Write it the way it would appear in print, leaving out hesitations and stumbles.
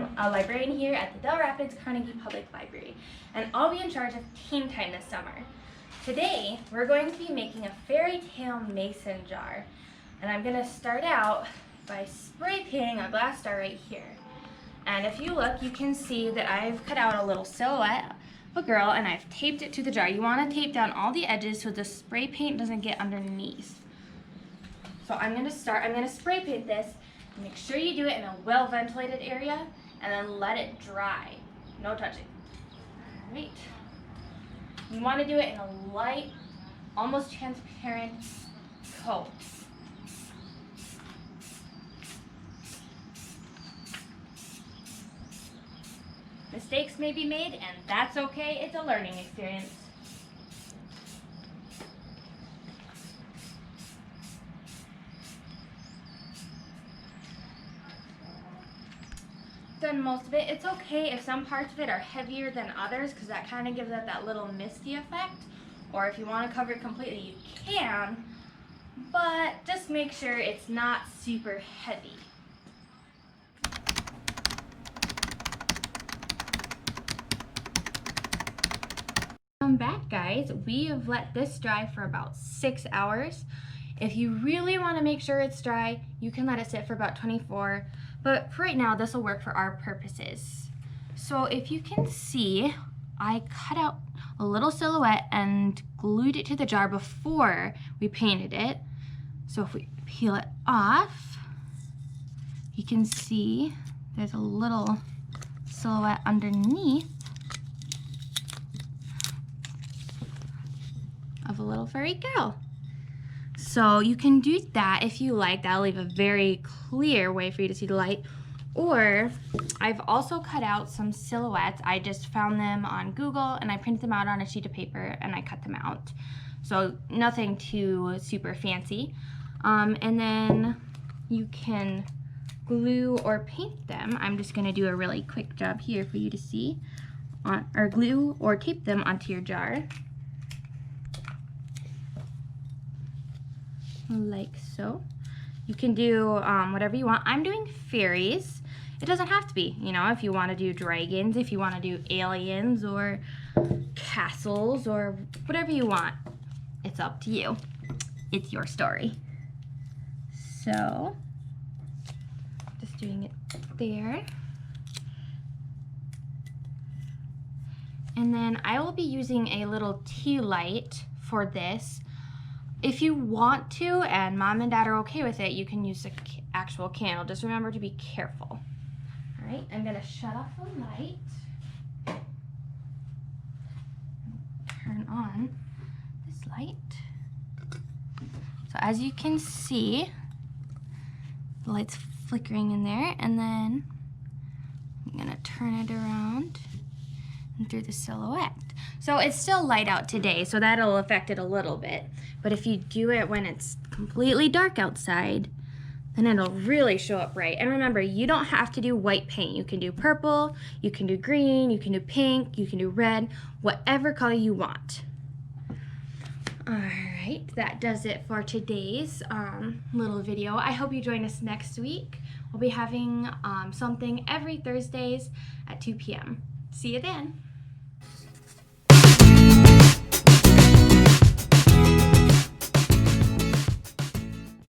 I'm a librarian here at the Dell Rapids Carnegie Public Library, and I'll be in charge of Team Time this summer. Today, we're going to be making a fairy tale mason jar, and I'm going to start out by spray painting a glass star right here. And if you look, you can see that I've cut out a little silhouette of a girl, and I've taped it to the jar. You want to tape down all the edges so the spray paint doesn't get underneath. So I'm going to spray paint this. Make sure you do it in a well-ventilated area and then let it dry. No touching. All right. You want to do it in a light, almost transparent coat. Mistakes may be made, and that's okay. It's a learning experience. Done most of it. It's okay if some parts of it are heavier than others because that kind of gives it that little misty effect. Or if you want to cover it completely, you can, but just make sure it's not super heavy. Welcome back, guys. We have let this dry for about 6 hours. If you really want to make sure it's dry, you can let it sit for about 24. But for right now, this will work for our purposes. So if you can see, I cut out a little silhouette and glued it to the jar before we painted it. So if we peel it off, you can see there's a little silhouette underneath of a little furry girl. So you can do that if you like. That'll leave a very clear way for you to see the light. Or I've also cut out some silhouettes. I just found them on Google and I printed them out on a sheet of paper and I cut them out. So nothing too super fancy. And then you can glue or paint them. I'm just gonna do a really quick job here for you to see. Or glue or tape them onto your jar. Like so. You can do whatever you want. I'm doing fairies. It doesn't have to be, you know, if you want to do dragons, if you want to do aliens or castles or whatever you want. It's up to you. It's your story. So, just doing it there. And then I will be using a little tea light for this. If you want to, and mom and dad are okay with it, you can use the actual candle. Just remember to be careful. All right, I'm gonna shut off the light. Turn on this light. So as you can see, the light's flickering in there, and then I'm gonna turn it around and through the silhouette. So it's still light out today, so that'll affect it a little bit. But if you do it when it's completely dark outside, then it'll really show up bright. And remember, you don't have to do white paint. You can do purple, you can do green, you can do pink, you can do red, whatever color you want. All right, that does it for today's little video. I hope you join us next week. We'll be having something every Thursdays at 2 p.m. See you then.